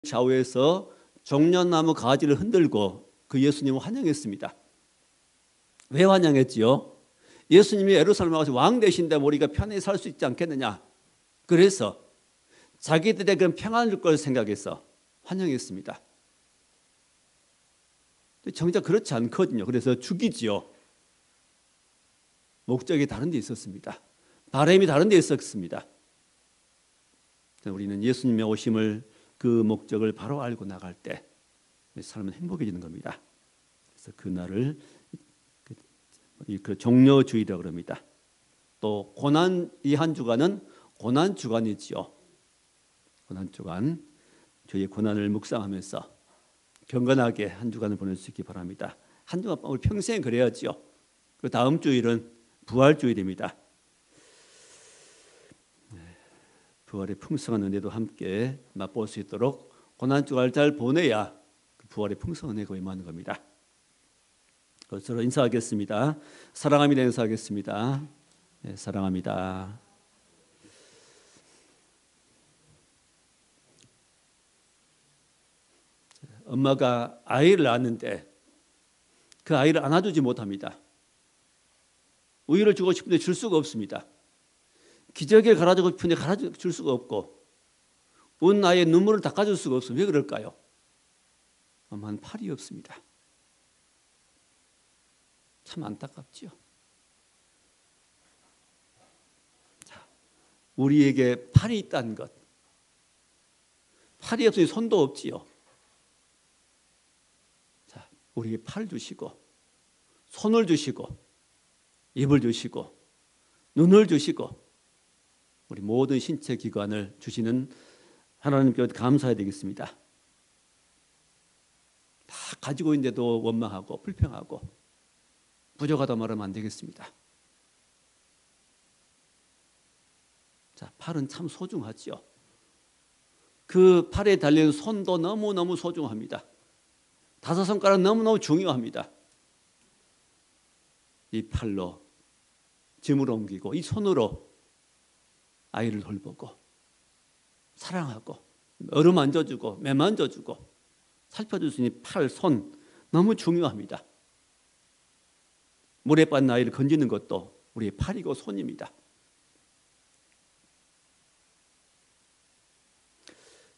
좌우에서 종려나무 가지를 흔들고 그 예수님을 환영했습니다. 왜 환영했지요? 예수님이 예루살렘에 와서 왕 되신데 우리가 편히 살 수 있지 않겠느냐. 그래서 자기들의 그런 평안을 줄 걸 생각해서 환영했습니다. 정작 그렇지 않거든요. 그래서 죽이지요. 목적이 다른 데 있었습니다. 바람이 다른 데 있었습니다. 우리는 예수님의 오심을 그 목적을 바로 알고 나갈 때 삶은 행복해지는 겁니다. 그래서 그날을 그 종려주의라고 합니다. 또 고난 이 한 주간은 고난 주간이지요. 고난 주간 저희의 고난을 묵상하면서 경건하게 한 주간을 보낼 수 있기 바랍니다. 한 주간 우리 평생 그래야지요. 그 다음 주일은 부활주일입니다. 부활의 풍성한 은혜도 함께 맛볼 수 있도록 고난 주간을 잘 보내야 그 부활의 풍성한 은혜가 임하는 겁니다. 서로 인사하겠습니다. 사랑합니다. 인사하겠습니다. 네, 사랑합니다. 엄마가 아이를 낳았는데 그 아이를 안아주지 못합니다. 우유를 주고 싶은데 줄 수가 없습니다. 기저귀를 갈아주고 싶은데 갈아줄 수가 없고 운 아이의 눈물을 닦아줄 수가 없어요. 왜 그럴까요? 엄마는 팔이 없습니다. 참 안타깝지요. 자, 우리에게 팔이 있다는 것. 팔이 없으니 손도 없지요. 자, 우리에게 팔 주시고 손을 주시고 입을 주시고 눈을 주시고 우리 모든 신체 기관을 주시는 하나님께 감사해야 되겠습니다. 다 가지고 있는데도 원망하고 불평하고 부족하다 말하면 안 되겠습니다. 자, 팔은 참 소중하죠. 그 팔에 달린 손도 너무너무 소중합니다. 5손가락 너무너무 중요합니다. 이 팔로 짐을 옮기고 이 손으로 아이를 돌보고 사랑하고 어루만져주고 매만져주고 살펴줄 수 있는 팔, 손 너무 중요합니다. 물에 빠진 아이를 건지는 것도 우리의 팔이고 손입니다.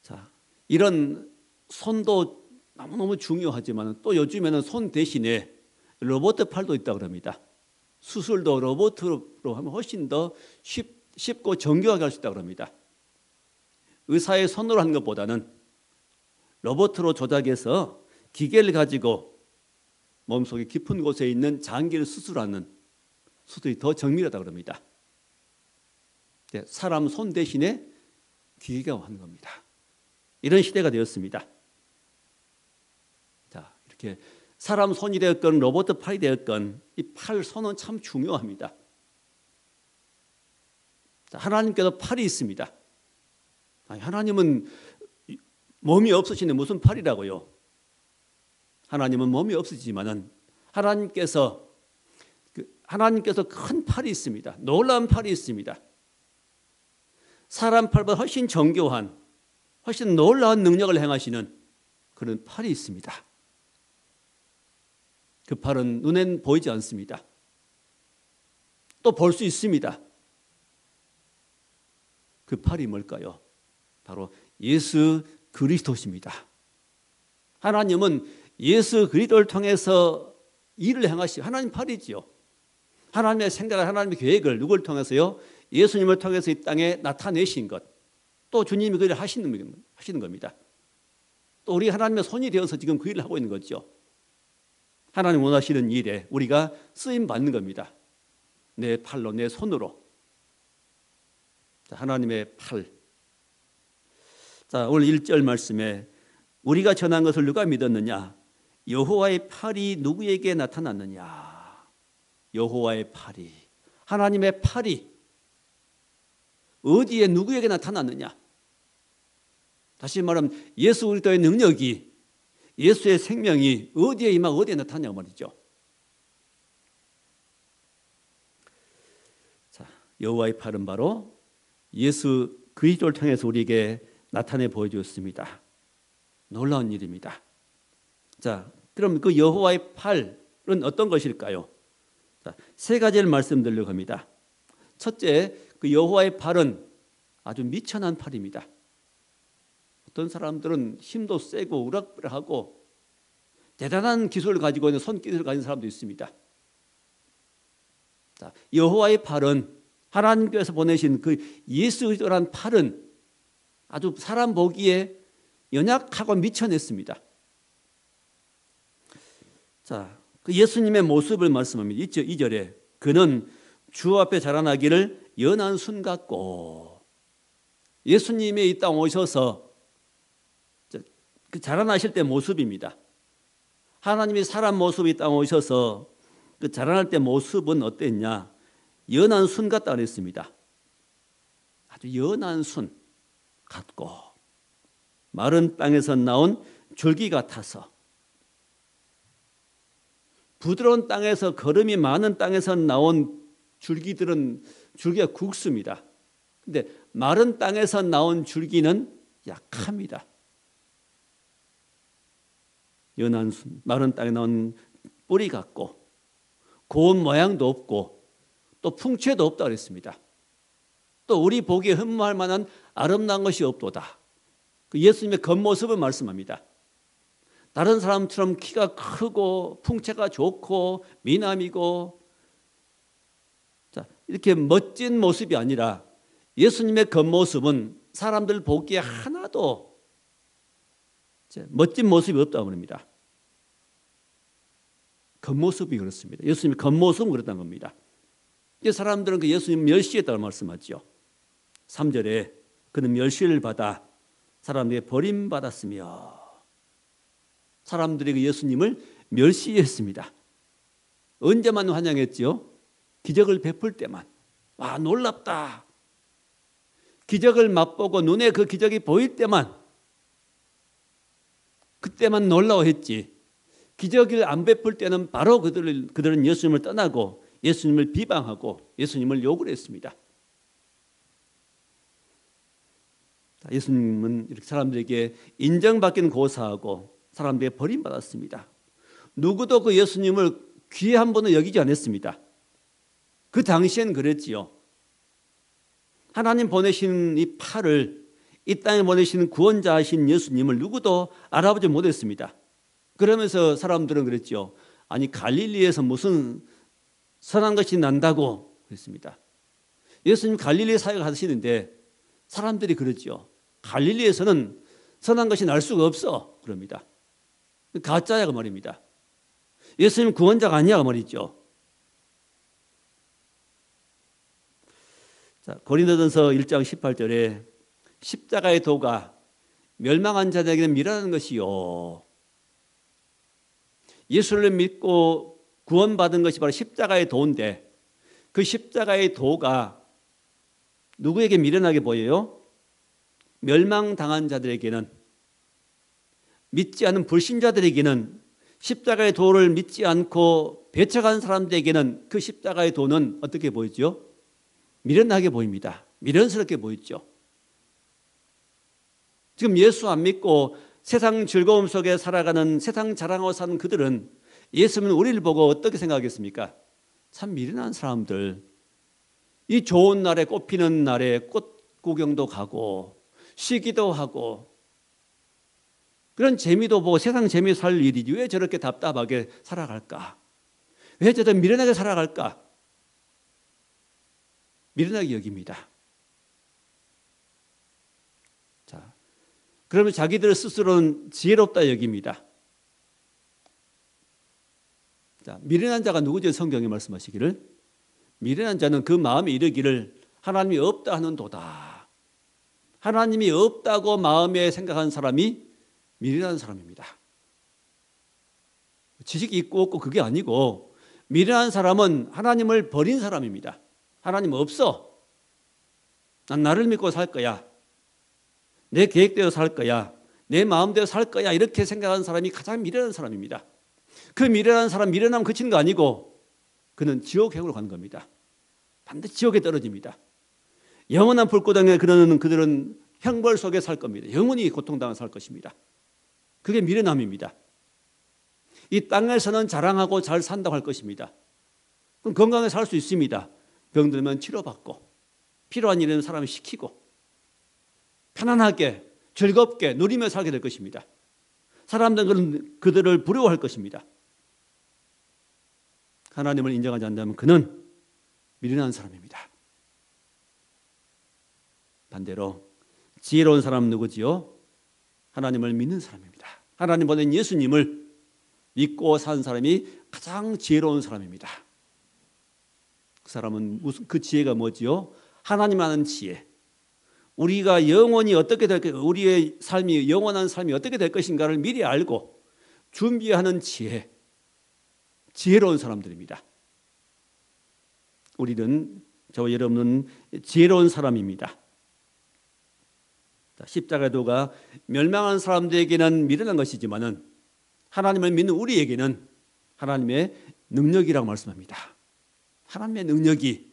자, 이런 손도 너무너무 중요하지만 또 요즘에는 손 대신에 로봇 팔도 있다고 합니다. 수술도 로봇으로 하면 훨씬 더 쉽고 정교하게 할 수 있다고 합니다. 의사의 손으로 하는 것보다는 로봇으로 조작해서 기계를 가지고 몸속의 깊은 곳에 있는 장기를 수술하는 수술이 더 정밀하다고 합니다. 사람 손 대신에 기계가 하는 겁니다. 이런 시대가 되었습니다. 자, 이렇게 사람 손이 되었건 로봇 팔이 되었건 이 팔, 손은 참 중요합니다. 자, 하나님께도 팔이 있습니다. 하나님은 몸이 없으시는데 무슨 팔이라고요? 하나님은 몸이 없으시지만은 하나님께서 큰 팔이 있습니다. 놀라운 팔이 있습니다. 사람 팔보다 훨씬 정교한, 훨씬 놀라운 능력을 행하시는 그런 팔이 있습니다. 그 팔은 눈엔 보이지 않습니다. 또 볼 수 있습니다. 그 팔이 뭘까요? 바로 예수 그리스도십니다. 하나님은 예수 그리스도를 통해서 일을 행하시고 하나님 팔이지요. 하나님의 생각을 하나님의 계획을 누구를 통해서요? 예수님을 통해서 이 땅에 나타내신 것. 또 주님이 그 일을 하시는 겁니다. 또 우리 하나님의 손이 되어서 지금 그 일을 하고 있는 거죠. 하나님 원하시는 일에 우리가 쓰임 받는 겁니다. 내 팔로 내 손으로. 자, 하나님의 팔. 자, 오늘 1절 말씀에 우리가 전한 것을 누가 믿었느냐? 여호와의 팔이 누구에게 나타났느냐? 여호와의 팔이, 하나님의 팔이 어디에 누구에게 나타났느냐? 다시 말하면 예수 그리스도의 능력이, 예수의 생명이 어디에 임하고 어디에 나타나냐 말이죠. 자, 여호와의 팔은 바로 예수 그리스도를 통해서 우리에게 나타내 보여주었습니다. 놀라운 일입니다. 자, 그럼 그 여호와의 팔은 어떤 것일까요? 자, 세 가지를 말씀드리려고 합니다. 첫째, 그 여호와의 팔은 아주 미천한 팔입니다. 어떤 사람들은 힘도 세고 우락부락하고 대단한 기술을 가지고 있는 손기술을 가진 사람도 있습니다. 자, 여호와의 팔은 하나님께서 보내신 그 예수 그리스도라는 팔은 아주 사람 보기에 연약하고 미천했습니다. 자, 그 예수님의 모습을 말씀합니다. 2절에 그는 주 앞에 자라나기를 연한 순 같고, 예수님이 이 땅 오셔서 그 자라나실 때 모습입니다. 하나님이 사람 모습이 이 땅 오셔서 그 자라날 때 모습은 어땠냐? 연한 순 같다 그랬습니다. 아주 연한 순 같고 마른 땅에서 나온 줄기 같아서, 부드러운 땅에서 거름이 많은 땅에서 나온 줄기가 굵습니다. 근데 마른 땅에서 나온 줄기는 약합니다. 연한 순, 마른 땅에 나온 뿌리 같고 고운 모양도 없고 또 풍채도 없다 그랬습니다. 또 우리 보기에 흠모할 만한 아름다운 것이 없도다. 그 예수님의 겉모습을 말씀합니다. 다른 사람처럼 키가 크고 풍채가 좋고 미남이고, 자, 이렇게 멋진 모습이 아니라 예수님의 겉모습은 사람들 보기에 하나도 멋진 모습이 없다고 합니다. 겉모습이 그렇습니다. 예수님의 겉모습은 그렇다는 겁니다. 사람들은 그 예수님 멸시했다고 말씀하죠. 3절에 그는 멸시를 받아 사람들에게 버림받았으며, 사람들이 그 예수님을 멸시했습니다. 언제만 환영했지요? 기적을 베풀 때만. 와, 놀랍다. 기적을 맛보고 눈에 그 기적이 보일 때만, 그때만 놀라워했지. 기적을 안 베풀 때는 바로 그들은 예수님을 떠나고 예수님을 비방하고 예수님을 욕을 했습니다. 예수님은 이렇게 사람들에게 인정받기는 고사하고 사람들에게 버림받았습니다. 누구도 그 예수님을 귀한 분으로 여기지 않았습니다. 그 당시엔 그랬지요. 하나님 보내신 이 팔을, 이 땅에 보내시는 구원자이신 예수님을 누구도 알아보지 못했습니다. 그러면서 사람들은 그랬죠. 아니, 갈릴리에서 무슨 선한 것이 난다고 그랬습니다. 예수님 갈릴리 사역을 하시는데 사람들이 그랬죠. 갈릴리에서는 선한 것이 날 수가 없어 그럽니다. 가짜야 그 말입니다. 예수님 구원자가 아니야 그 말이죠. 자, 고린도전서 1장 18절에 십자가의 도가 멸망한 자들에게는 미련한 것이요. 예수를 믿고 구원받은 것이 바로 십자가의 도인데, 그 십자가의 도가 누구에게 미련하게 보여요? 멸망당한 자들에게는, 믿지 않은 불신자들에게는, 십자가의 도를 믿지 않고 배척한 사람들에게는 그 십자가의 도는 어떻게 보이죠? 미련하게 보입니다. 미련스럽게 보이죠. 지금 예수 안 믿고 세상 즐거움 속에 살아가는, 세상 자랑하고 사는 그들은 예수님은 우리를 보고 어떻게 생각하겠습니까? 참 미련한 사람들. 이 좋은 날에, 꽃피는 날에 꽃 구경도 가고 쉬기도 하고 그런 재미도 보고 세상 재미 살 일이지 왜 저렇게 답답하게 살아갈까? 왜 저렇게 미련하게 살아갈까? 미련하게 여깁니다. 자, 그러면 자기들 스스로는 지혜롭다 여깁니다. 자, 미련한 자가 누구죠? 성경에 말씀하시기를 미련한 자는 그 마음에 이르기를 하나님이 없다 하는 도다. 하나님이 없다고 마음에 생각하는 사람이 미련한 사람입니다. 지식이 있고 없고 그게 아니고 미련한 사람은 하나님을 버린 사람입니다. 하나님 없어. 난 나를 믿고 살 거야. 내 계획대로 살 거야. 내 마음대로 살 거야. 이렇게 생각하는 사람이 가장 미련한 사람입니다. 그 미련한 사람, 미련함 그치는 거 아니고 그는 지옥행으로 가는 겁니다. 반드시 지옥에 떨어집니다. 영원한 불구덩이에 그들은 형벌 속에 살 겁니다. 영원히 고통당하며 살 것입니다. 그게 미련함입니다. 이 땅에서는 자랑하고 잘 산다고 할 것입니다. 그럼 건강하게 살 수 있습니다. 병들면 치료받고 필요한 일은 사람이 시키고 편안하게 즐겁게 누리며 살게 될 것입니다. 사람들은 그들을 부러워할 것입니다. 하나님을 인정하지 않는다면 그는 미련한 사람입니다. 반대로 지혜로운 사람은 누구지요? 하나님을 믿는 사람입니다. 하나님 보낸 예수님을 믿고 산 사람이 가장 지혜로운 사람입니다. 그 사람은 그 지혜가 뭐지요? 하나님 아는 지혜. 우리가 영원히 어떻게 될 것인가, 우리의 삶이 영원한 삶이 어떻게 될 것인가를 미리 알고 준비하는 지혜. 지혜로운 사람들입니다. 우리는, 저와 여러분은 지혜로운 사람입니다. 십자가의 도가 멸망한 사람들에게는 미련한 것이지만은 하나님을 믿는 우리에게는 하나님의 능력이라고 말씀합니다. 하나님의 능력이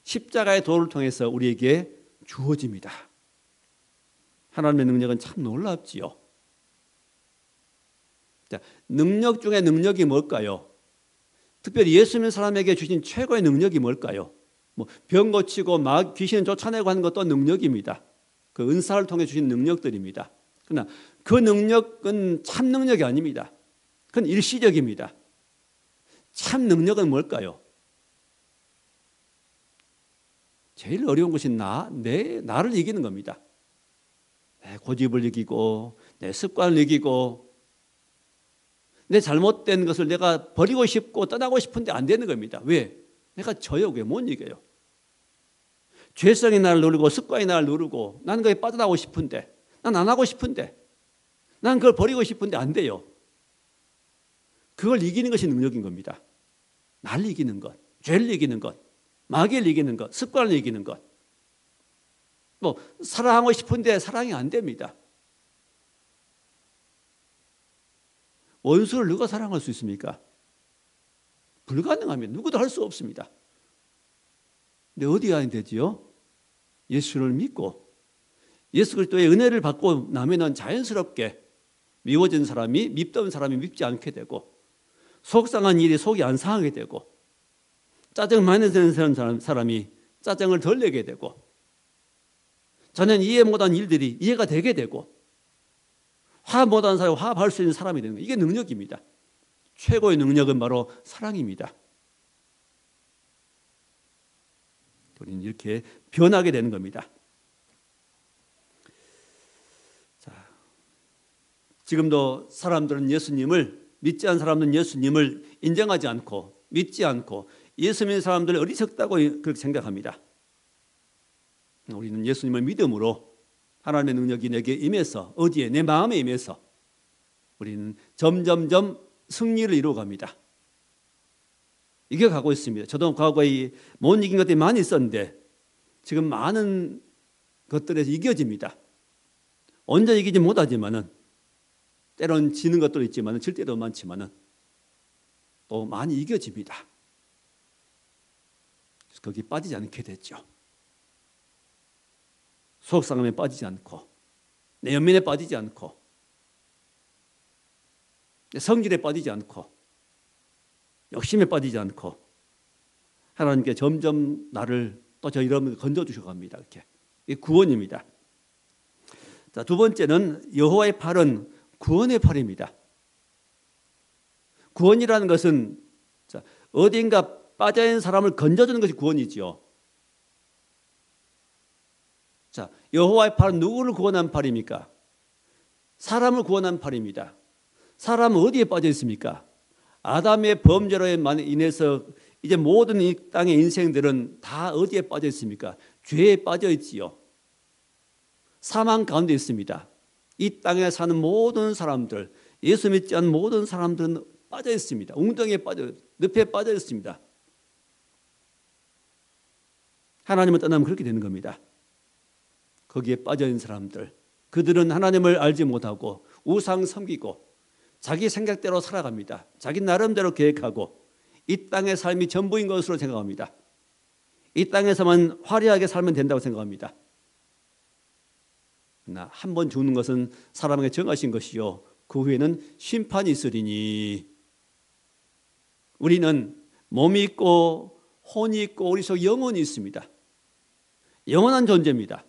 십자가의 도를 통해서 우리에게 주어집니다. 하나님의 능력은 참 놀랍지요. 자, 능력 중에 능력이 뭘까요? 특별히 예수 믿는 사람에게 주신 최고의 능력이 뭘까요? 병 고치고 귀신 쫓아내고 하는 것도 능력입니다. 그 은사를 통해 주신 능력들입니다. 그러나 그 능력은 참 능력이 아닙니다. 그건 일시적입니다. 참 능력은 뭘까요? 제일 어려운 것이 나를 이기는 겁니다. 내 고집을 이기고 내 습관을 이기고 내 잘못된 것을 내가 버리고 싶고 떠나고 싶은데 안 되는 겁니다. 왜? 내가 져요. 왜 못 이겨요? 죄성이 나를 누르고 습관이 나를 누르고 나는 거기에 빠져나오고 싶은데, 난 안 하고 싶은데, 난 그걸 버리고 싶은데 안 돼요. 그걸 이기는 것이 능력인 겁니다. 나를 이기는 것, 죄를 이기는 것, 마귀를 이기는 것, 습관을 이기는 것. 사랑하고 싶은데 사랑이 안 됩니다. 원수를 누가 사랑할 수 있습니까? 불가능합니다. 누구도 할 수 없습니다. 근데 어디가 안 되지요? 예수를 믿고 예수 그리스도의 은혜를 받고 나면은 자연스럽게 미워진 사람이 밉던 사람이 밉지 않게 되고 속상한 일이 속이 안 상하게 되고 짜증 많이 내는 사람이 짜증을 덜 내게 되고 전혀 이해 못한 일들이 이해가 되게 되고 화합 못한 사람이 화합할 수 있는 사람이 되는 거예요. 이게 능력입니다. 최고의 능력은 바로 사랑입니다. 우리는 이렇게 변하게 되는 겁니다. 자, 지금도 사람들은 예수님을 믿지 않은 사람들은 예수님을 인정하지 않고 믿지 않고 예수 믿는 사람들을 어리석다고 그렇게 생각합니다. 우리는 예수님을 믿음으로 하나님의 능력이 내게 임해서 어디에? 내 마음에 임해서 우리는 점점점 승리를 이루어갑니다. 이겨가고 있습니다. 저도 과거에 못 이긴 것들이 많이 있었는데 지금 많은 것들에서 이겨집니다. 언제 이기지 못하지만은 때론 지는 것도 있지만은 질 때도 많지만은 또 많이 이겨집니다. 그래서 거기 빠지지 않게 됐죠. 속상함에 빠지지 않고 내 연민에 빠지지 않고 내 성질에 빠지지 않고 욕심에 빠지지 않고 하나님께 점점 나를 또 저 여러분을 건져주셔 갑니다. 이렇게 이 구원입니다. 자, 두 번째는 여호와의 팔은 구원의 팔입니다. 구원이라는 것은 어딘가 빠져있는 사람을 건져주는 것이 구원이지요. 자, 여호와의 팔은 누구를 구원한 팔입니까? 사람을 구원한 팔입니다. 사람은 어디에 빠져 있습니까? 아담의 범죄로 인해서 이제 모든 이 땅의 인생들은 다 어디에 빠져 있습니까? 죄에 빠져 있지요. 사망 가운데 있습니다. 이 땅에 사는 모든 사람들, 예수 믿지 않는 모든 사람들은 빠져 있습니다. 웅덩이에 늪에 빠져 있습니다. 하나님을 떠나면 그렇게 되는 겁니다. 거기에 빠져 있는 사람들, 그들은 하나님을 알지 못하고 우상 섬기고 자기 생각대로 살아갑니다. 자기 나름대로 계획하고 이 땅의 삶이 전부인 것으로 생각합니다. 이 땅에서만 화려하게 살면 된다고 생각합니다. 그러나 한 번 죽는 것은 사람에게 정하신 것이요 그 후에는 심판이 있으리니 우리는 몸이 있고 혼이 있고 우리 속 영혼이 있습니다. 영원한 존재입니다.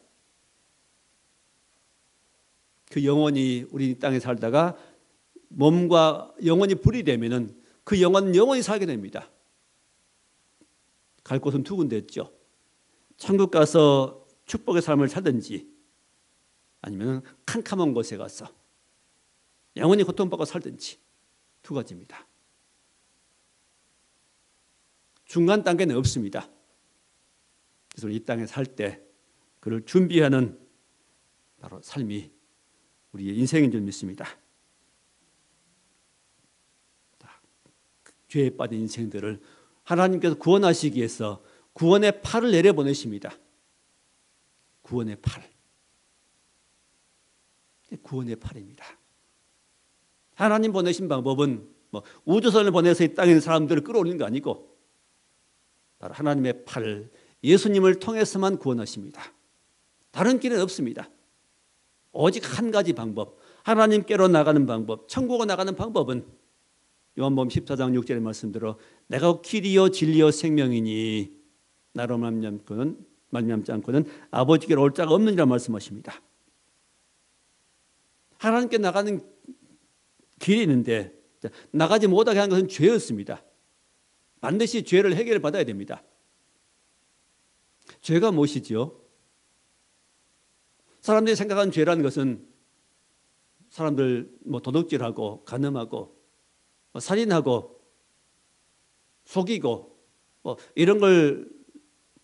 그 영혼이 우리 땅에 살다가 몸과 영혼이 분리되면은 그 영혼은 영원히 살게 됩니다. 갈 곳은 두 군데 있죠. 천국 가서 축복의 삶을 살든지 아니면 캄캄한 곳에 가서 영원히 고통받고 살든지 두 가지입니다. 중간 단계는 없습니다. 그래서 이 땅에 살 때 그를 준비하는 바로 삶이 우리의 인생인 줄 믿습니다. 죄에 빠진 인생들을 하나님께서 구원하시기 위해서 구원의 팔을 내려보내십니다. 구원의 팔. 구원의 팔입니다. 하나님 보내신 방법은 우주선을 보내서 이 땅에 있는 사람들을 끌어올리는 거 아니고 바로 하나님의 팔, 예수님을 통해서만 구원하십니다. 다른 길은 없습니다. 오직 한 가지 방법, 하나님께로 나가는 방법, 천국으로 나가는 방법은 요한복음 14장 6절의 말씀대로 내가 길이요 진리요 생명이니 나로 말미암지 않고는 아버지께로 올 자가 없느니라 말씀하십니다. 하나님께 나가는 길이 있는데 나가지 못하게 한 것은 죄였습니다. 반드시 죄를 해결을 받아야 됩니다. 죄가 무엇이죠? 사람들이 생각하는 죄라는 것은 사람들 도둑질하고 간음하고 살인하고 속이고 이런 걸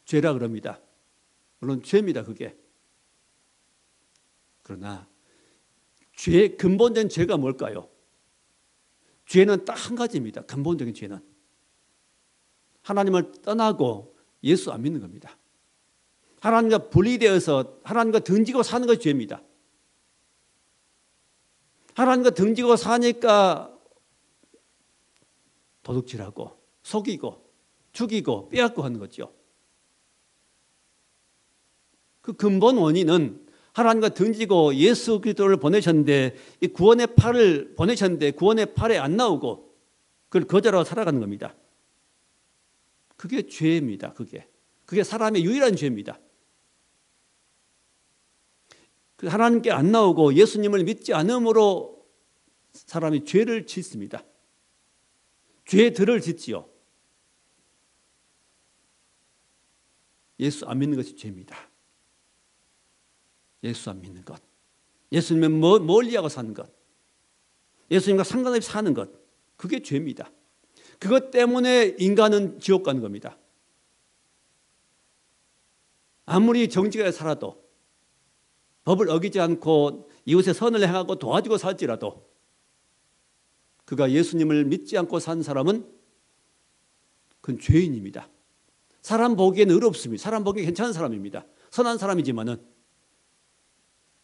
죄라 그럽니다. 물론 죄입니다, 그게. 그러나 죄의 근본적인 죄가 뭘까요? 죄는 딱 한 가지입니다. 근본적인 죄는 하나님을 떠나고 예수 안 믿는 겁니다. 하나님과 분리되어서 하나님과 등지고 사는 것이 죄입니다. 하나님과 등지고 사니까 도둑질하고 속이고 죽이고 빼앗고 하는 거죠. 그 근본 원인은 하나님과 등지고 예수 그리스도를 보내셨는데 이 구원의 팔을 보내셨는데 구원의 팔에 안 나오고 그걸 거절하고 살아가는 겁니다. 그게 죄입니다. 그게 사람의 유일한 죄입니다. 그 하나님께 안 나오고 예수님을 믿지 않음으로 사람이 죄를 짓습니다. 죄들을 짓지요. 예수 안 믿는 것이 죄입니다. 예수 안 믿는 것, 예수님을 멀리하고 사는 것, 예수님과 상관없이 사는 것, 그게 죄입니다. 그것 때문에 인간은 지옥 가는 겁니다. 아무리 정직하게 살아도 법을 어기지 않고 이웃의 선을 행하고 도와주고 살지라도 그가 예수님을 믿지 않고 산 사람은 그건 죄인입니다. 사람 보기에는 의롭습니다. 사람 보기에 괜찮은 사람입니다. 선한 사람이지만은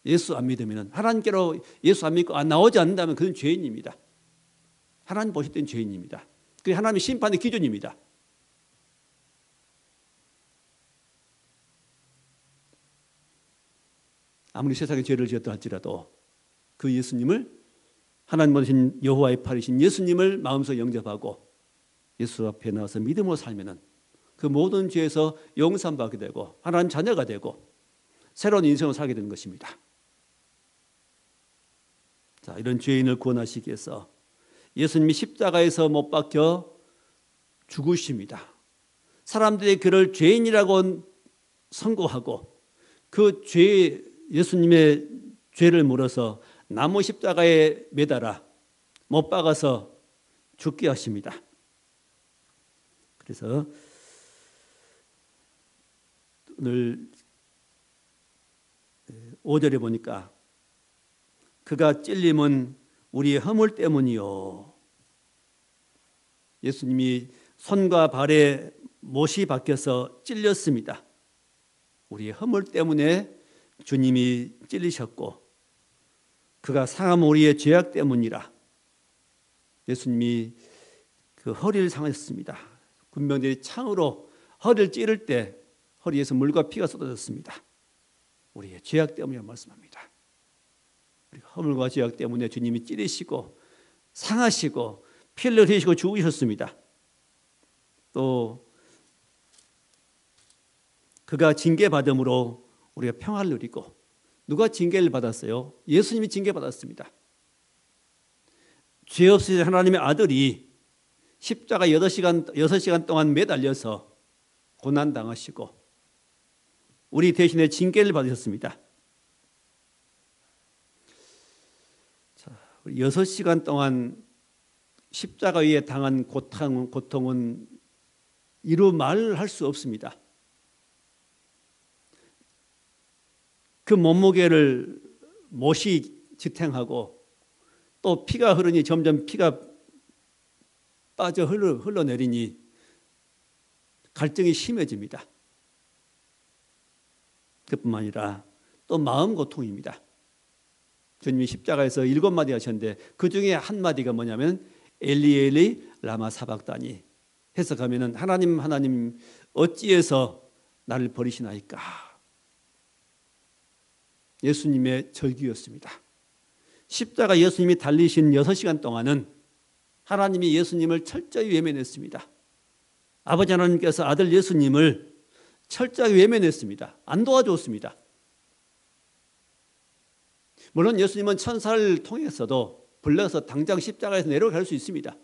예수 안 믿으면 하나님께로 예수 안 믿고 안 나오지 않는다면 그건 죄인입니다. 하나님 보실 때는 죄인입니다. 그게 하나님의 심판의 기준입니다. 아무리 세상에 죄를 지었다 할지라도 그 예수님을 하나님 보신 여호와의 팔이신 예수님을 마음속에 영접하고 예수 앞에 나와서 믿음으로 살면은 그 모든 죄에서 용서받게 되고 하나님 자녀가 되고 새로운 인생을 살게 되는 것입니다. 자, 이런 죄인을 구원하시기 위해서 예수님이 십자가에서 못 박혀 죽으십니다. 사람들이 그를 죄인이라고 선고하고 그 죄 예수님의 죄를 물어서 나무 십자가에 매달아 못 박아서 죽게 하십니다. 그래서 오늘 5절에 보니까 그가 찔림은 우리의 허물 때문이요. 예수님이 손과 발에 못이 박혀서 찔렸습니다. 우리의 허물 때문에 주님이 찔리셨고 그가 상함 우리의 죄악 때문이라. 예수님이 그 허리를 상하셨습니다. 군병들이 창으로 허리를 찌를 때 허리에서 물과 피가 쏟아졌습니다. 우리의 죄악 때문이라고 말씀합니다. 허물과 죄악 때문에 주님이 찌르시고 상하시고 피를 흘리시고 죽으셨습니다. 또 그가 징계받음으로 우리가 평화를 누리고, 누가 징계를 받았어요? 예수님이 징계받았습니다. 죄 없으신 하나님의 아들이 십자가 6시간 동안 매달려서 고난당하시고 우리 대신에 징계를 받으셨습니다. 6시간 동안 십자가 위에 당한 고통은 이루 말할 수 없습니다. 그 몸무게를 못이 지탱하고 또 피가 흐르니 점점 피가 빠져 흘러내리니 갈증이 심해집니다. 그뿐만 아니라 또 마음 고통입니다. 주님이 십자가에서 7마디 하셨는데 그 중에 한 마디가 뭐냐면 엘리 엘리 라마 사박다니, 해석하면은 하나님 하나님 어찌해서 나를 버리시나이까. 예수님의 절규였습니다. 십자가 예수님이 달리신 6시간 동안은 하나님이 예수님을 철저히 외면했습니다. 아버지 하나님께서 아들 예수님을 철저히 외면했습니다. 안 도와줬습니다. 물론 예수님은 천사를 통해서도 불러서 당장 십자가에서 내려갈 수 있습니다.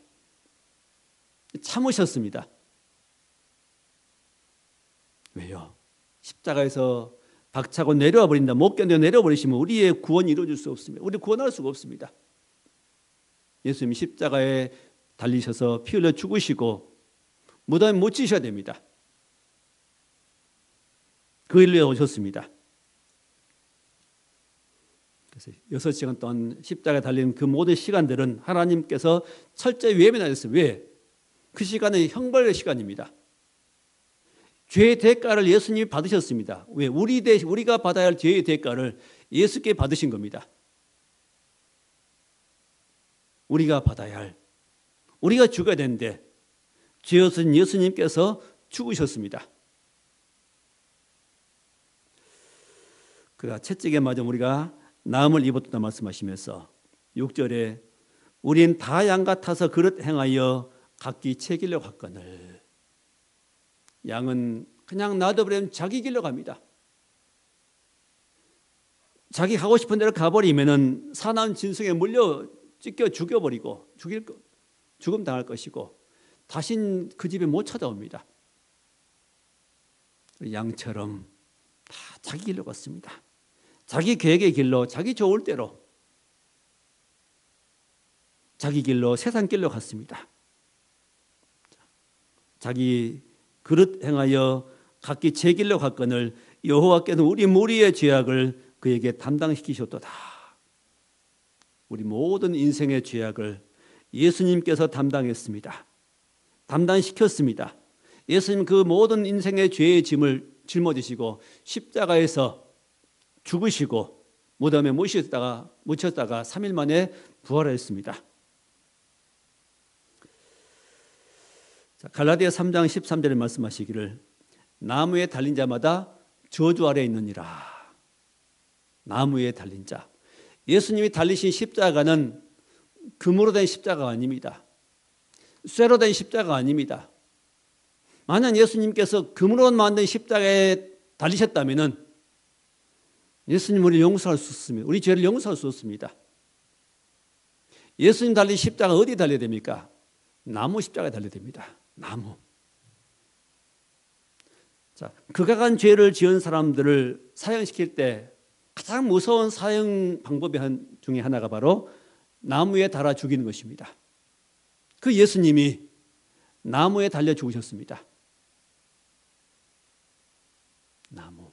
참으셨습니다. 왜요? 십자가에서 박차고 내려와 버린다. 못 견뎌 내려버리시면 우리의 구원이 이루어질 수 없습니다. 우리 구원할 수가 없습니다. 예수님이 십자가에 달리셔서 피 흘려 죽으시고 무덤에 못 지셔야 됩니다. 그 일로 오셨습니다. 그래서 6시간 동안 십자가에 달린 그 모든 시간들은 하나님께서 철저히 외면하셨어요. 왜? 그 시간은 형벌의 시간입니다. 죄의 대가를 예수님이 받으셨습니다. 왜? 우리가 받아야 할 죄의 대가를 예수께 받으신 겁니다. 우리가 받아야 할, 우리가 죽어야 되는데 죄였은 예수님께서 죽으셨습니다. 그가 채찍에 맞아 우리가 나음을 입었다 말씀하시면서 6절에 우린 다 양 같아서 그릇 행하여 각기 채길로 갔거늘. 양은 그냥 놔둬버리면 자기 길로 갑니다. 자기 가고 싶은 대로 가버리면은 사나운 진승에 물려 찢겨 죽여버리고 죽음 당할 것이고 다신 그 집에 못 찾아옵니다. 양처럼 다 자기 길로 갔습니다. 자기 계획의 길로, 자기 좋을 대로 자기 길로, 세상 길로 갔습니다. 자기 그릇 행하여 각기 제 길로 갔거늘 여호와께서 우리 무리의 죄악을 그에게 담당시키셨도다. 우리 모든 인생의 죄악을 예수님께서 담당했습니다. 담당시켰습니다. 예수님 그 모든 인생의 죄의 짐을 짊어지시고 십자가에서 죽으시고 무덤에 묻혔다가 3일 만에 부활했습니다. 갈라디아 3장 13절에 말씀하시기를 나무에 달린 자마다 저주 아래 있느니라. 나무에 달린 자. 예수님이 달리신 십자가는 금으로 된 십자가가 아닙니다. 쇠로 된 십자가가 아닙니다. 만약 예수님께서 금으로 만든 십자가에 달리셨다면 예수님 우리를 용서할 수 없습니다. 우리 죄를 용서할 수 없습니다. 예수님 달린 십자가 어디 달려야 됩니까? 나무 십자가에 달려야 됩니다. 나무. 자, 극악한 죄를 지은 사람들을 사형시킬 때 가장 무서운 사형 방법 중에 하나가 바로 나무에 달아 죽이는 것입니다. 그 예수님이 나무에 달려 죽으셨습니다. 나무.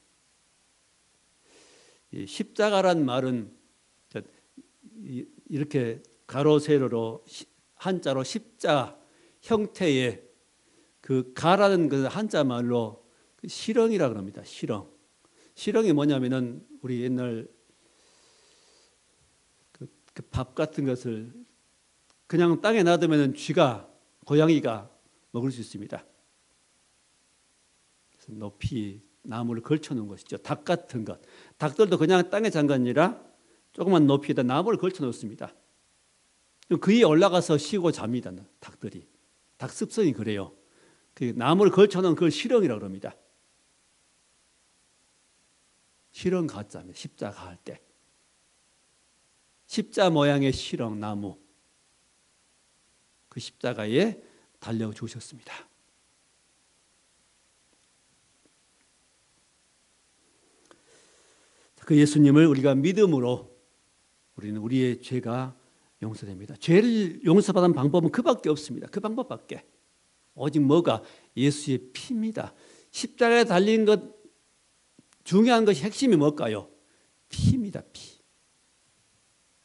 이 십자가란 말은 이렇게 가로 세로로 한자로 십자 형태의 그 가라는 그 한자 말로 실형이라고 합니다. 실형. 실형이 뭐냐면은 우리 옛날 그 밥 같은 것을 그냥 땅에 놔두면은 쥐가 고양이가 먹을 수 있습니다. 그래서 높이 나무를 걸쳐 놓은 것이죠. 닭 같은 것. 닭들도 그냥 땅에 잔 게 아니라 조그만 높이에다 나무를 걸쳐 놓습니다. 그 위에 올라가서 쉬고 잡니다. 닭들이. 닭 습성이 그래요. 그 나무를 걸쳐 놓은 그걸 시렁이라고 합니다. 시렁 가짜입니다. 십자가 할 때. 십자 모양의 시렁 나무. 그 십자가에 달려 주셨습니다. 그 예수님을 우리가 믿음으로 우리는 우리의 죄가 용서됩니다. 죄를 용서받은 방법은 그밖에 없습니다. 그 방법밖에. 오직 뭐가? 예수의 피입니다. 십자가에 달린 것 중요한 것이 핵심이 뭘까요? 피입니다. 피.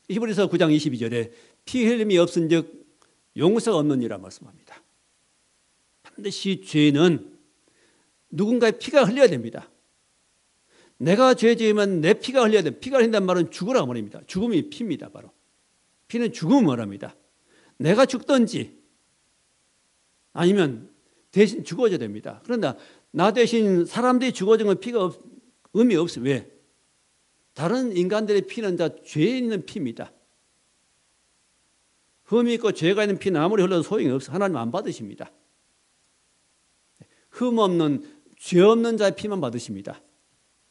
히브리서 9장 22절에 피 흘림이 없은즉 용서가 없느니라 말씀합니다. 반드시 죄는 누군가의 피가 흘려야 됩니다. 내가 죄 지으면 내 피가 흘려야 돼. 피가 흘린다는 말은 죽으라고 말입니다. 죽음이 피입니다. 바로. 피는 죽음을 말합니다. 내가 죽든지 아니면 대신 죽어져야 됩니다. 그런데 나 대신 사람들이 죽어지면 피가 의미 없어요. 왜? 다른 인간들의 피는 다 죄에 있는 피입니다. 흠이 있고 죄가 있는 피는 아무리 흘러도 소용이 없어요. 하나님 안 받으십니다. 흠 없는 죄 없는 자의 피만 받으십니다.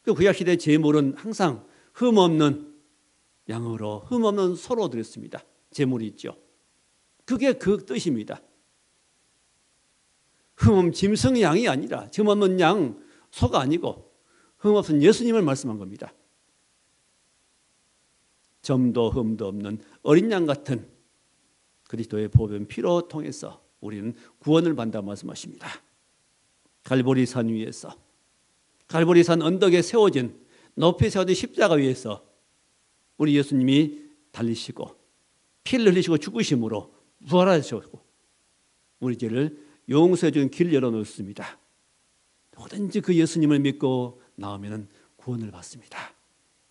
그 구약시대 제물은 항상 흠 없는 양으로 흠 없는 소로 드렸습니다. 제물이 있죠. 그게 그 뜻입니다. 흠 없는 짐승 양이 아니라 흠 없는 양 소가 아니고 흠 없은 예수님을 말씀한 겁니다. 점도 흠도 없는 어린 양 같은 그리스도의 보혈 피로 통해서 우리는 구원을 받는다 말씀하십니다. 갈보리 산 위에서 갈보리 산 언덕에 세워진 높이 세워진 십자가 위에서 우리 예수님이 달리시고 피를 흘리시고 죽으심으로 부활하셨고 우리 죄를 용서해 주는 길을 열어놓습니다. 누구든지 그 예수님을 믿고 나오면 구원을 받습니다.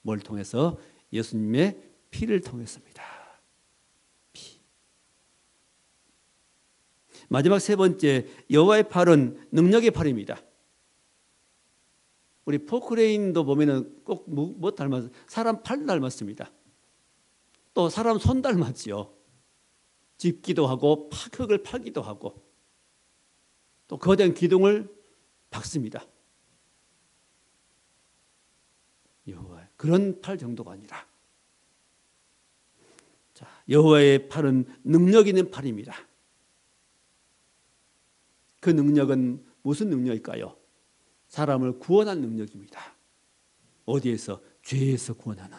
뭘 통해서? 예수님의 피를 통해서입니다. 피. 마지막 세 번째, 여호와의 팔은 능력의 팔입니다. 우리 포크레인도 보면은 꼭 뭐 닮았어요? 사람 팔 닮았습니다. 또 사람 손 닮았지요. 짚기도 하고 흙을 파기도 하고 또 거대한 기둥을 박습니다. 여호와 그런 팔 정도가 아니라 자, 여호와의 팔은 능력 있는 팔입니다. 그 능력은 무슨 능력일까요? 사람을 구원할 능력입니다. 어디에서? 죄에서 구원하는,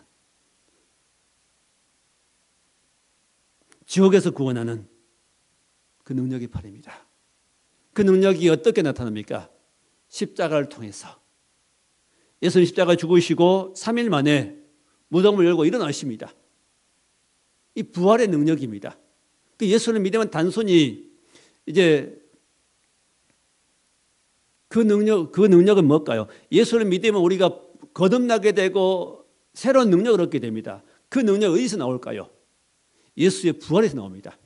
지옥에서 구원하는 그 능력의 팔입니다. 그 능력이 어떻게 나타납니까? 십자가를 통해서. 예수님 십자가 죽으시고 3일 만에 무덤을 열고 일어나십니다. 이 부활의 능력입니다. 그 예수를 믿으면 단순히 이제 그 능력은 뭘까요? 예수를 믿으면 우리가 거듭나게 되고 새로운 능력을 얻게 됩니다. 그 능력 어디서 나올까요? 예수의 부활에서 나옵니다.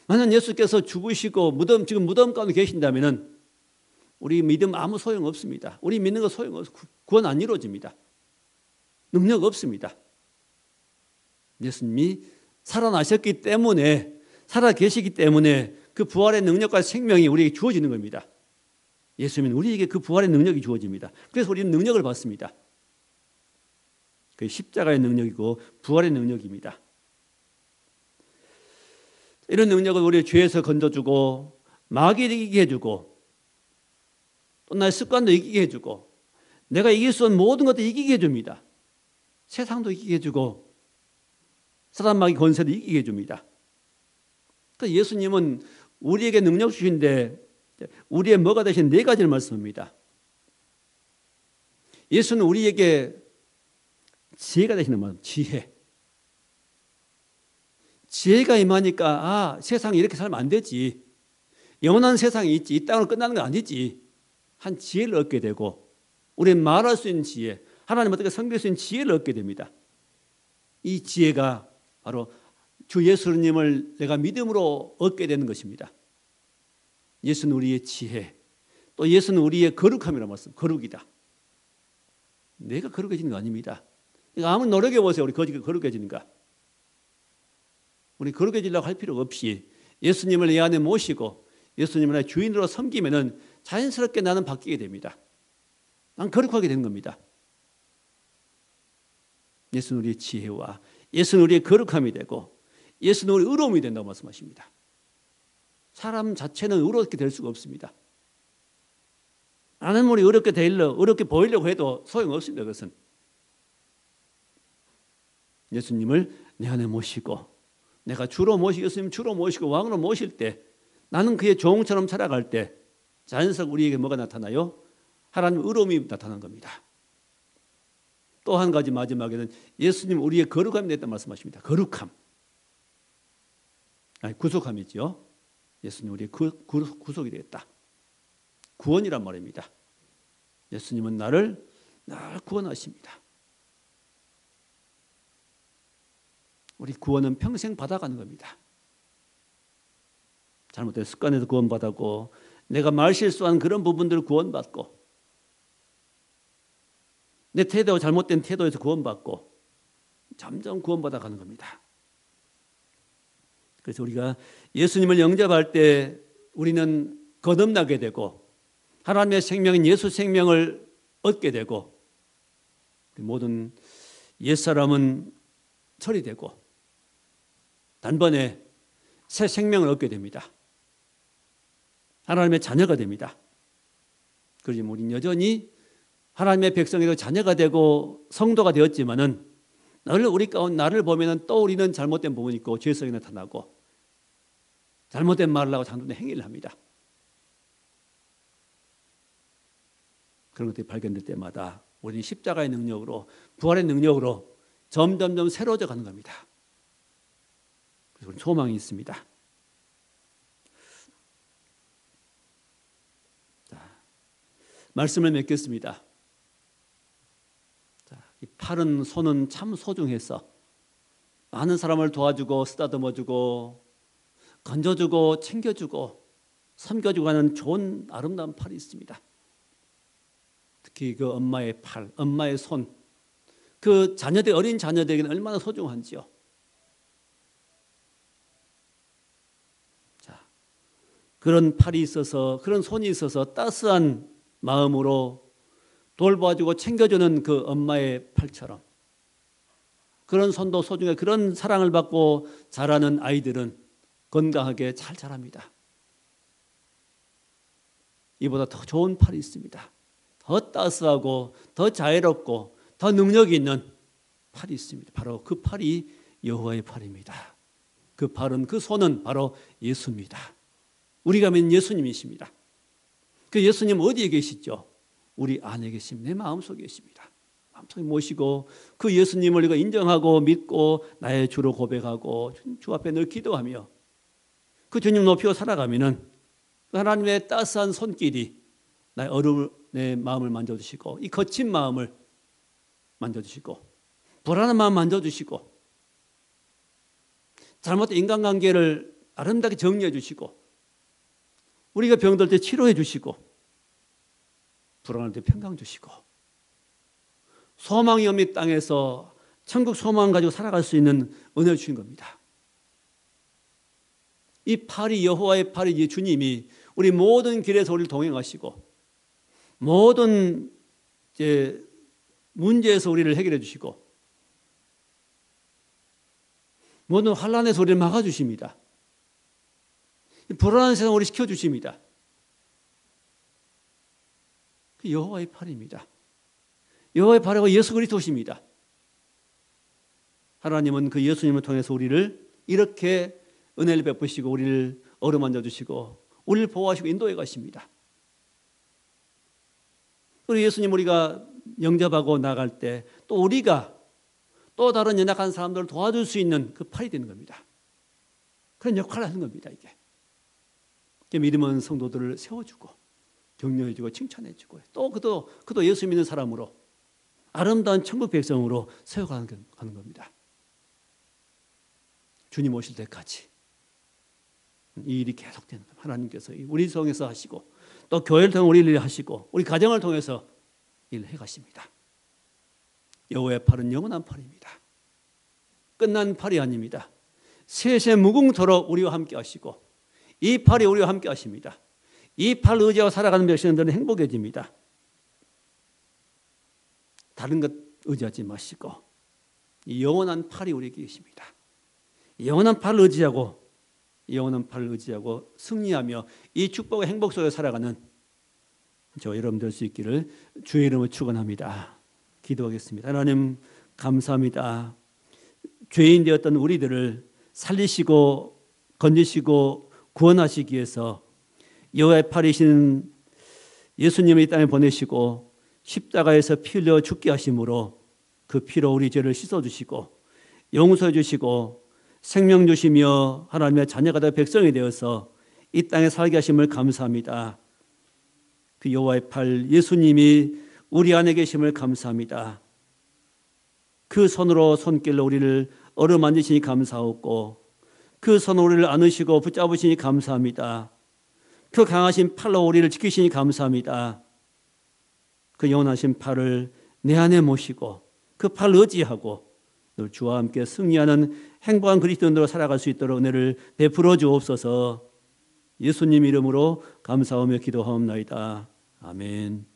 만약 예수께서 죽으시고 지금 무덤 가운데 계신다면 우리 믿음 아무 소용 없습니다. 우리 믿는 거 소용 없어. 구원 안 이루어집니다. 능력 없습니다. 예수님이 살아나셨기 때문에, 살아 계시기 때문에 그 부활의 능력과 생명이 우리에게 주어지는 겁니다. 예수님은 우리에게 그 부활의 능력이 주어집니다. 그래서 우리는 능력을 받습니다. 그 십자가의 능력이고 부활의 능력입니다. 이런 능력은 우리의 죄에서 건져주고 마귀를 이기게 해주고 또 나의 습관도 이기게 해주고 내가 이길 수 없는 모든 것도 이기게 해줍니다. 세상도 이기게 해주고 사단 마귀 권세도 이기게 해줍니다. 그래서 예수님은 우리에게 능력 주신데 우리의 뭐가 되신 네 가지를 말씀합니다. 예수는 우리에게 지혜가 되시는 말, 지혜가 임하니까 세상이 이렇게 살면 안 되지. 영원한 세상이 있지. 이 땅으로 끝나는 건 아니지. 한 지혜를 얻게 되고 우리는 말할 수 있는 지혜, 하나님 어떻게 섬길 수 있는 지혜를 얻게 됩니다. 이 지혜가 바로 주 예수님을 내가 믿음으로 얻게 되는 것입니다. 예수는 우리의 지혜, 또 예수는 우리의 거룩함이라고 말씀. 거룩이다. 내가 거룩해지는 거 아닙니다. 그러니까 아무리 노력해 보세요. 우리 거룩해지는가? 우리 거룩해지려고 할 필요가 없이 예수님을 내 안에 모시고 예수님을 나의 주인으로 섬기면은 자연스럽게 나는 바뀌게 됩니다. 난 거룩하게 되는 겁니다. 예수는 우리의 지혜와 예수는 우리의 거룩함이 되고 예수는 우리의 의로움이 된다고 말씀하십니다. 사람 자체는 의롭게 될 수가 없습니다. 나는 우리 어렵게 보이려고 해도 소용없습니다. 그것은 예수님을 내 안에 모시고 내가 주로 모시고 예수님 주로 모시고 왕으로 모실 때 나는 그의 종처럼 살아갈 때 자연스럽게 우리에게 뭐가 나타나요? 하나님의 의로움이 나타나는 겁니다. 또 한 가지 마지막에는 예수님 우리의 거룩함이 됐다는 말씀하십니다. 거룩함. 아니, 구속함이죠. 예수님 우리의 구속이 되겠다. 구원이란 말입니다. 예수님은 나를 구원하십니다. 우리 구원은 평생 받아가는 겁니다. 잘못된 습관에서 구원받았고 내가 말실수한 그런 부분들을 구원받고 내 태도가 잘못된 태도에서 구원받고 점점 구원받아가는 겁니다. 그래서 우리가 예수님을 영접할 때 우리는 거듭나게 되고 하나님의 생명인 예수 생명을 얻게 되고 모든 옛사람은 처리되고 단번에 새 생명을 얻게 됩니다. 하나님의 자녀가 됩니다. 그러지만 우리는 여전히 하나님의 백성에도 자녀가 되고 성도가 되었지만은 늘 우리 가운데 나를 보면은 또 우리는 잘못된 부분이 있고 죄성이 나타나고 잘못된 말을 하고 잘못된 행위를 합니다. 그런 것들이 발견될 때마다 우리는 십자가의 능력으로 부활의 능력으로 점점점 새로워져 가는 겁니다. 그래서 우리는 소망이 있습니다. 자, 말씀을 맺겠습니다. 이 팔은 손은 참 소중해서 많은 사람을 도와주고 쓰다듬어주고 건져주고 챙겨주고 섬겨주고 하는 좋은 아름다운 팔이 있습니다. 특히 그 엄마의 팔, 엄마의 손, 그 자녀들 어린 자녀들에게는 얼마나 소중한지요. 자, 그런 팔이 있어서 그런 손이 있어서 따스한 마음으로 돌봐주고 챙겨주는 그 엄마의 팔처럼 그런 손도 소중해 그런 사랑을 받고 자라는 아이들은 건강하게 잘 자랍니다. 이보다 더 좋은 팔이 있습니다. 더 따스하고 더 자애롭고 더 능력이 있는 팔이 있습니다. 바로 그 팔이 여호와의 팔입니다. 그 팔은 그 손은 바로 예수입니다. 우리가 믿는 예수님이십니다. 그 예수님 어디에 계시죠? 우리 안에 계십니다. 내 마음속에 계십니다. 마음속에 모시고 그 예수님을 우리가 인정하고 믿고 나의 주로 고백하고 주 앞에 늘 기도하며 그 주님 높이고 살아가면은 하나님의 따스한 손길이 나의 내 마음을 만져주시고 이 거친 마음을 만져주시고 불안한 마음 만져주시고 잘못된 인간관계를 아름답게 정리해 주시고 우리가 병들 때 치료해 주시고 불안할 때 평강 주시고 소망이 없는 땅에서 천국 소망 가지고 살아갈 수 있는 은혜를 주신 겁니다. 이 팔이 여호와의 팔이 주님이 우리 모든 길에서 우리를 동행하시고 모든 이제 문제에서 우리를 해결해 주시고 모든 환난에서 우리를 막아주십니다. 불안한 세상 우리 시켜주십니다. 그 여호와의 팔입니다. 여호와의 팔이고 예수 그리스도십니다. 하나님은 그 예수님을 통해서 우리를 이렇게 은혜를 베푸시고 우리를 어루만져 주시고 우리를 보호하시고 인도해 가십니다. 그리고 예수님 우리가 영접하고 나갈 때 또 우리가 또 다른 연약한 사람들을 도와줄 수 있는 그 팔이 되는 겁니다. 그런 역할을 하는 겁니다. 이게 믿음은 성도들을 세워주고 격려해주고 칭찬해주고 또 그도 예수 믿는 사람으로 아름다운 천국 백성으로 세워가는 겁니다. 주님 오실 때까지 이 일이 계속되는 겁니다. 하나님께서 우리 통해서 하시고 또 교회를 통해 우리 일을 하시고 우리 가정을 통해서 일을 해가십니다. 여호와의 팔은 영원한 팔입니다. 끝난 팔이 아닙니다. 세세 무궁토록 우리와 함께 하시고 이 팔이 우리와 함께 하십니다. 이 팔 의지하고 살아가는 백성들은 행복해집니다. 다른 것 의지하지 마시고 이 영원한 팔이 우리에게 계십니다. 영원한 팔을 의지하고 영원한 팔을 의지하고 승리하며 이 축복의 행복 속에 살아가는 저 여러분 될 수 있기를 주의 이름으로 축원합니다. 기도하겠습니다. 하나님 감사합니다. 죄인 되었던 우리들을 살리시고 건지시고 구원하시기 위해서 여호와의 팔이신 예수님을 이 땅에 보내시고 십자가에서 피 흘려 죽게 하심으로 그 피로 우리 죄를 씻어주시고 용서해 주시고 생명 주시며 하나님의 자녀가 되어 백성이 되어서 이 땅에 살게 하심을 감사합니다. 그 여호와의 팔 예수님이 우리 안에 계심을 감사합니다. 그 손으로 손길로 우리를 어루만지시니 감사하고 그 손으로 우리를 안으시고 붙잡으시니 감사합니다. 그 강하신 팔로 우리를 지키시니 감사합니다. 그 영원하신 팔을 내 안에 모시고 그 팔을 의지하고 늘 주와 함께 승리하는 행복한 그리스도인으로 살아갈 수 있도록 은혜를 베풀어 주옵소서. 예수님 이름으로 감사하며 기도하옵나이다. 아멘.